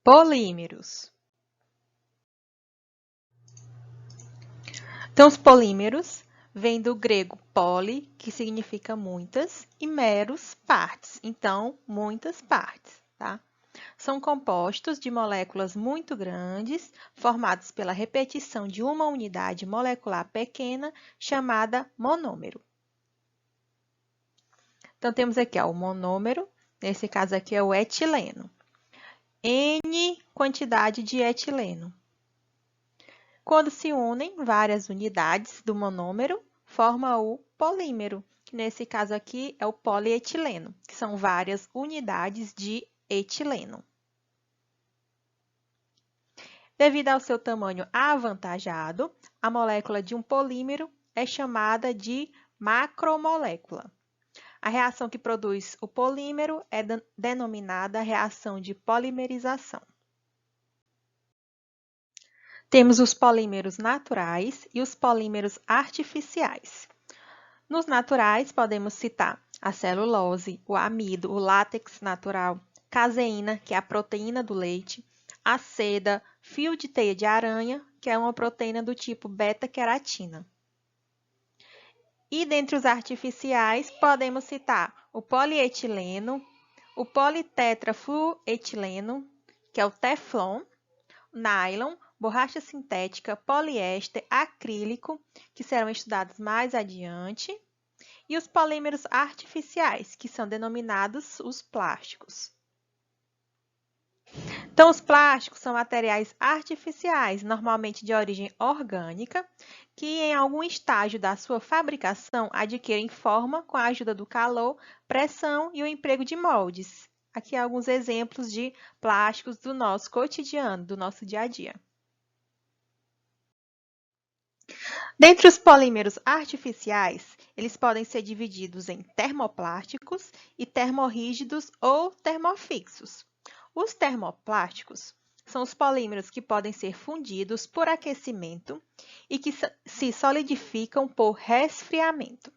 Polímeros. Então, os polímeros vêm do grego poli, que significa muitas, e meros, partes. Então, muitas partes, tá? São compostos de moléculas muito grandes, formados pela repetição de uma unidade molecular pequena, chamada monômero. Então, temos aqui ó, o monômero, nesse caso aqui é o etileno. N quantidade de etileno. Quando se unem várias unidades do monômero, forma o polímero, que nesse caso aqui é o polietileno, que são várias unidades de etileno. Devido ao seu tamanho avantajado, a molécula de um polímero é chamada de macromolécula. A reação que produz o polímero é denominada reação de polimerização. Temos os polímeros naturais e os polímeros artificiais. Nos naturais, podemos citar a celulose, o amido, o látex natural, caseína, que é a proteína do leite, a seda, fio de teia de aranha, que é uma proteína do tipo beta-queratina. E dentre os artificiais, podemos citar o polietileno, o politetrafluetileno, que é o teflon, nylon, borracha sintética, poliéster, acrílico, que serão estudados mais adiante, e os polímeros artificiais, que são denominados os plásticos. Então, os plásticos são materiais artificiais, normalmente de origem orgânica, que em algum estágio da sua fabricação adquirem forma com a ajuda do calor, pressão e o emprego de moldes. Aqui alguns exemplos de plásticos do nosso cotidiano, do nosso dia a dia. Dentre os polímeros artificiais, eles podem ser divididos em termoplásticos e termorrígidos ou termofixos. Os termoplásticos são os polímeros que podem ser fundidos por aquecimento e que se solidificam por resfriamento.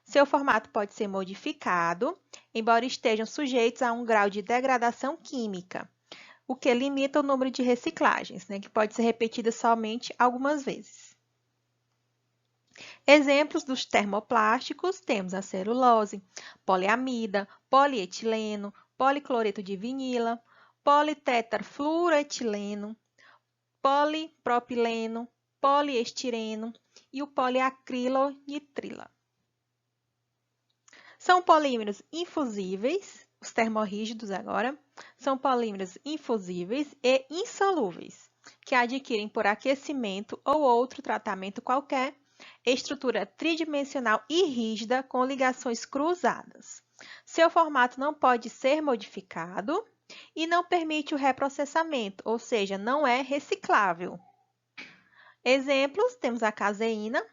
Seu formato pode ser modificado, embora estejam sujeitos a um grau de degradação química, o que limita o número de reciclagens, que pode ser repetida somente algumas vezes. Exemplos dos termoplásticos temos a celulose, poliamida, polietileno, policloreto de vinila, politetrafluoretileno, polipropileno, poliestireno e o poliacrilonitrila. São polímeros infusíveis, os termorrígidos agora, são polímeros infusíveis e insolúveis, que adquirem por aquecimento ou outro tratamento qualquer estrutura tridimensional e rígida com ligações cruzadas. Seu formato não pode ser modificado e não permite o reprocessamento, ou seja, não é reciclável. Exemplos, temos a caseína,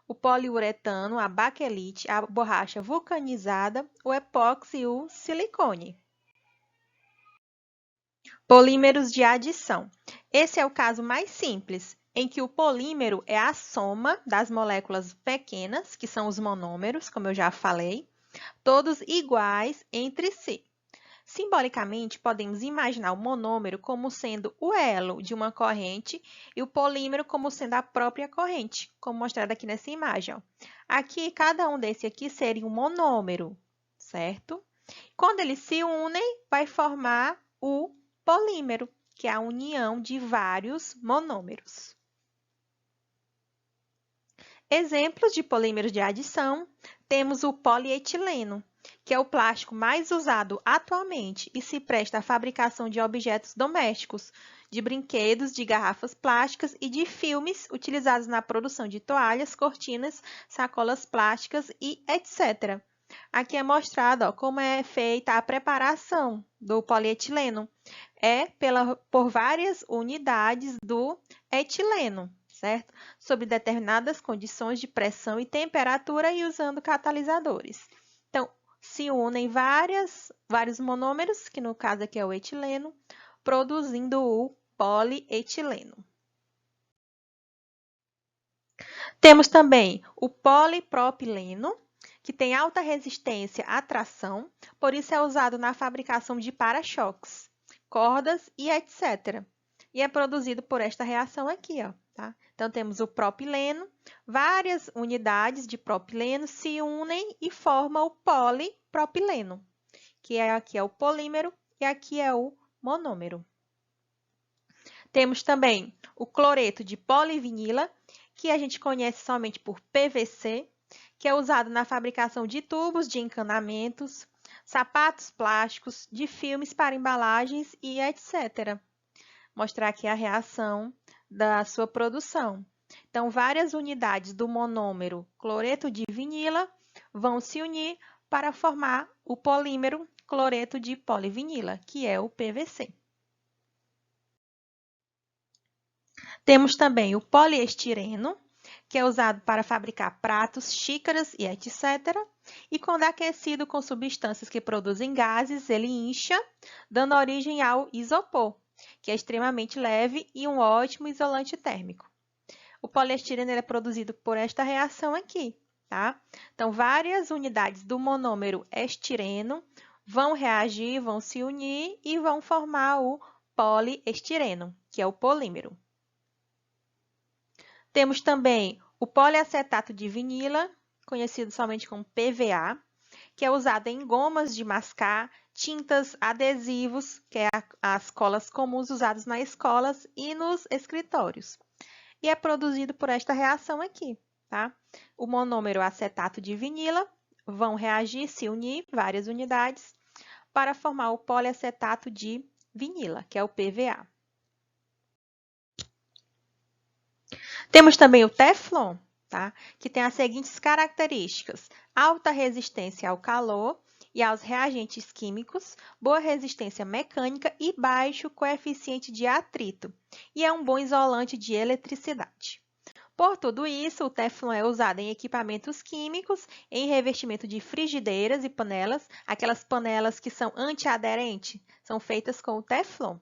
o poliuretano, a baquelite, a borracha vulcanizada, o epóxi e o silicone. Polímeros de adição. Esse é o caso mais simples, em que o polímero é a soma das moléculas pequenas, que são os monômeros, como eu já falei, todos iguais entre si. Simbolicamente, podemos imaginar o monômero como sendo o elo de uma corrente e o polímero como sendo a própria corrente, como mostrado aqui nessa imagem. Ó. Aqui, cada um desse aqui seria um monômero, certo? Quando eles se unem, vai formar o polímero, que é a união de vários monômeros. Exemplos de polímeros de adição, temos o polietileno, que é o plástico mais usado atualmente e se presta à fabricação de objetos domésticos, de brinquedos, de garrafas plásticas e de filmes utilizados na produção de toalhas, cortinas, sacolas plásticas e etc. Aqui é mostrado como é feita a preparação do polietileno. É por várias unidades do etileno, certo? Sob determinadas condições de pressão e temperatura e usando catalisadores. Então, se unem vários monômeros, que no caso aqui é o etileno, produzindo o polietileno. Temos também o polipropileno, que tem alta resistência à tração, por isso é usado na fabricação de para-choques. cordas e etc. E é produzido por esta reação aqui, ó, tá? Então, temos o propileno, várias unidades de propileno se unem e formam o polipropileno, que aqui é o polímero e aqui é o monômero. Temos também o cloreto de polivinila, que a gente conhece somente por PVC, que é usado na fabricação de tubos de encanamentos, sapatos plásticos, de filmes para embalagens e etc. Mostrar aqui a reação da sua produção. Então, várias unidades do monômero cloreto de vinila vão se unir para formar o polímero cloreto de polivinila, que é o PVC. Temos também o poliestireno, que é usado para fabricar pratos, xícaras e etc. E quando aquecido com substâncias que produzem gases, ele incha, dando origem ao isopor, que é extremamente leve e um ótimo isolante térmico. O poliestireno é produzido por esta reação aqui, tá? Então, várias unidades do monômero estireno vão reagir, vão se unir e vão formar o poliestireno, que é o polímero. Temos também o poliacetato de vinila, conhecido somente como PVA, que é usado em gomas de mascar, tintas, adesivos, que é as colas comuns usadas nas escolas e nos escritórios. E é produzido por esta reação aqui, tá? O monômero acetato de vinila vão reagir, se unir, várias unidades, para formar o poliacetato de vinila, que é o PVA. Temos também o Teflon, tá? Que tem as seguintes características: alta resistência ao calor e aos reagentes químicos, boa resistência mecânica e baixo coeficiente de atrito, e é um bom isolante de eletricidade. Por tudo isso, o Teflon é usado em equipamentos químicos, em revestimento de frigideiras e panelas, aquelas panelas que são antiaderentes, são feitas com o Teflon.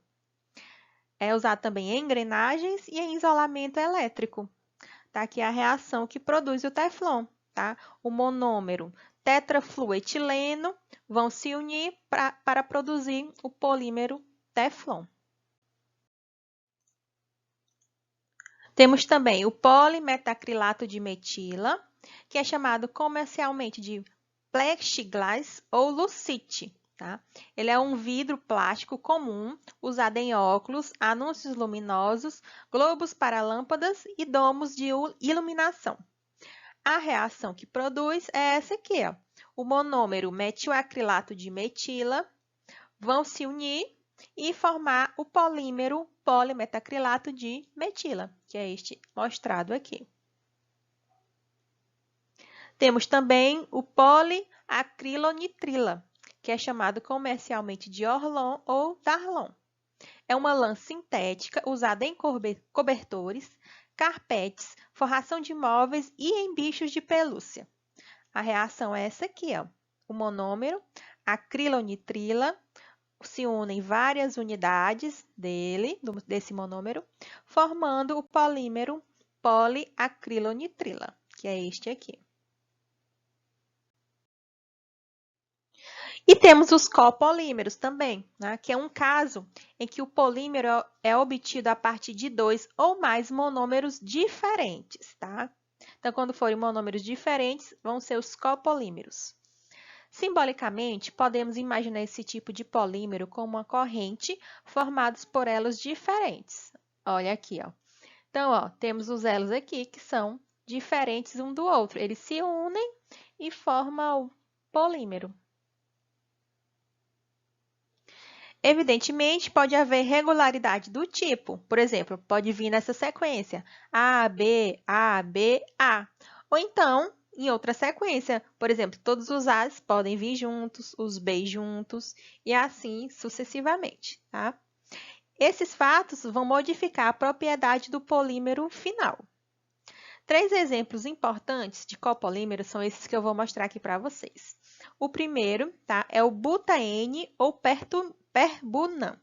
É usado também em engrenagens e em isolamento elétrico. Tá aqui a reação que produz o Teflon, tá? O monômero tetrafluetileno vão se unir para produzir o polímero Teflon. Temos também o polimetacrilato de metila, que é chamado comercialmente de plexiglass ou lucite. Tá? Ele é um vidro plástico comum usado em óculos, anúncios luminosos, globos para lâmpadas e domos de iluminação. A reação que produz é essa aqui, ó. O monômero metilacrilato de metila vão se unir e formar o polímero polimetacrilato de metila, que é este mostrado aqui. Temos também o poliacrilonitrila, que é chamado comercialmente de Orlon ou Darlon. É uma lã sintética usada em cobertores, carpetes, forração de móveis e em bichos de pelúcia. A reação é essa aqui, ó. O monômero acrilonitrila se unem várias unidades desse monômero, formando o polímero poliacrilonitrila, que é este aqui. E temos os copolímeros também, né, que é um caso em que o polímero é obtido a partir de 2 ou mais monômeros diferentes, tá? Então, quando forem monômeros diferentes, vão ser os copolímeros. Simbolicamente, podemos imaginar esse tipo de polímero como uma corrente formados por elos diferentes. Olha aqui, ó. Então, ó, temos os elos aqui que são diferentes um do outro. Eles se unem e formam o polímero. Evidentemente, pode haver regularidade do tipo. Por exemplo, pode vir nessa sequência A, B, A, B, A. Ou então, em outra sequência, por exemplo, todos os A's podem vir juntos, os B's juntos e assim sucessivamente, tá? Esses fatos vão modificar a propriedade do polímero final. 3 exemplos importantes de copolímero são esses que eu vou mostrar aqui para vocês. O primeiro, tá, é o butaene ou perbunan,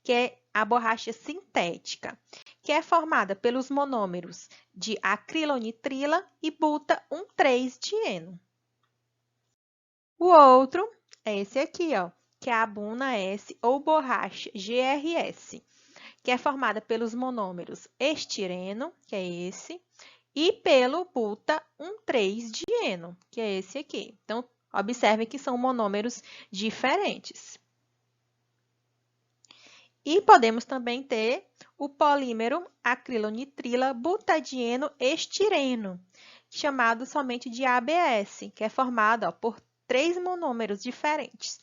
que é a borracha sintética, que é formada pelos monômeros de acrilonitrila e buta-1,3-dieno. O outro é esse aqui, ó, que é a Buna S ou borracha GRS, que é formada pelos monômeros estireno, que é esse, e pelo buta-1,3-dieno, que é esse aqui. Então, observe que são monômeros diferentes. E podemos também ter o polímero acrilonitrila butadieno estireno, chamado somente de ABS, que é formado por 3 monômeros diferentes,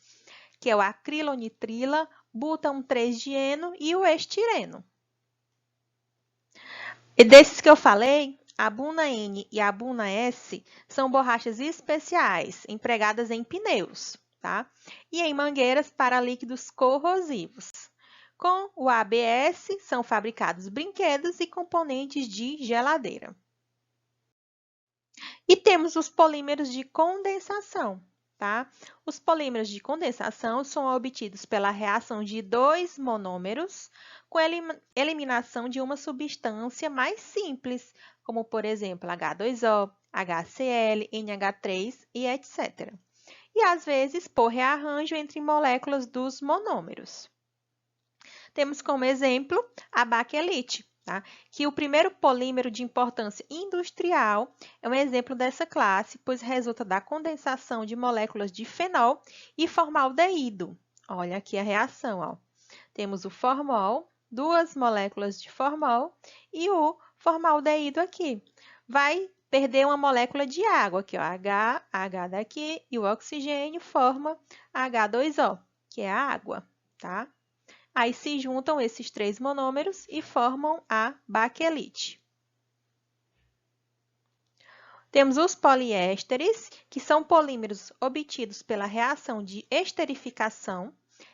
que é o acrilonitrila, buta-1,3-dieno e o estireno. E desses que eu falei, a Buna N e a Buna S são borrachas especiais, empregadas em pneus, tá? E em mangueiras para líquidos corrosivos. Com o ABS, são fabricados brinquedos e componentes de geladeira. E temos os polímeros de condensação, tá? Os polímeros de condensação são obtidos pela reação de 2 monômeros com eliminação de uma substância mais simples, como, por exemplo, H2O, HCl, NH3 e etc. E, às vezes, por rearranjo entre moléculas dos monômeros. Temos como exemplo a baquelite, tá? Que o primeiro polímero de importância industrial é um exemplo dessa classe, pois resulta da condensação de moléculas de fenol e formaldeído. Olha aqui a reação, ó. Temos o formol, 2 moléculas de formol e o formaldeído aqui. Vai perder uma molécula de água aqui, ó, H daqui, e o oxigênio forma H2O, que é a água, tá? Aí se juntam esses 3 monômeros e formam a baquelite. Temos os poliésteres, que são polímeros obtidos pela reação de esterificação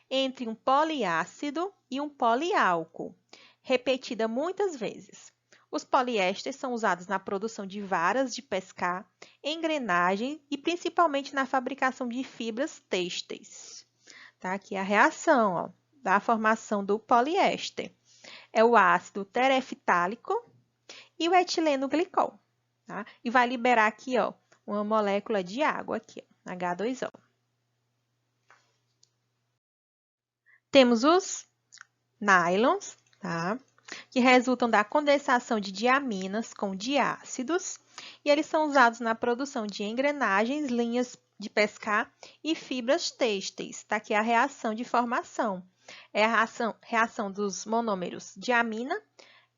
entre um poliácido e um poliálcool, repetida muitas vezes. Os poliésteres são usados na produção de varas de pescar, engrenagem e principalmente na fabricação de fibras têxteis. Tá aqui a reação, ó, da formação do poliéster. É o ácido tereftálico e o etileno glicol. Tá? E vai liberar aqui, ó, uma molécula de água aqui, ó, H2O. Temos os nylons, tá? Que resultam da condensação de diaminas com diácidos, e eles são usados na produção de engrenagens, linhas de pescar e fibras têxteis. Está aqui a reação de formação. É a reação dos monômeros diamina,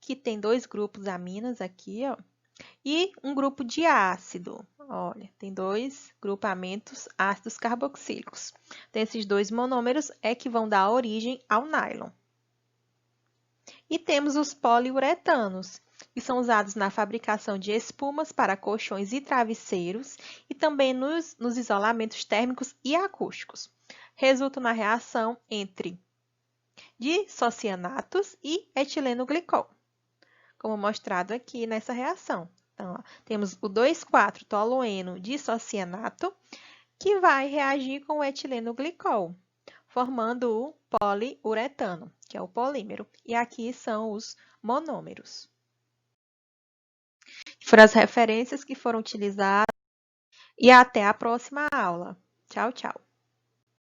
que tem 2 grupos aminas aqui, ó, e um grupo de ácido. Olha, tem 2 grupamentos ácidos carboxílicos. Então, esses 2 monômeros é que vão dar origem ao nylon. E temos os poliuretanos, que são usados na fabricação de espumas para colchões e travesseiros e também nos isolamentos térmicos e acústicos. Resultam na reação entre disocianatos e etileno glicol, como mostrado aqui nessa reação. Então, ó, temos o 2,4-tolueno disocianato, que vai reagir com o etileno glicol, formando o poliuretano, que é o polímero. E aqui são os monômeros. Foram as referências que foram utilizadas e até a próxima aula. Tchau, tchau.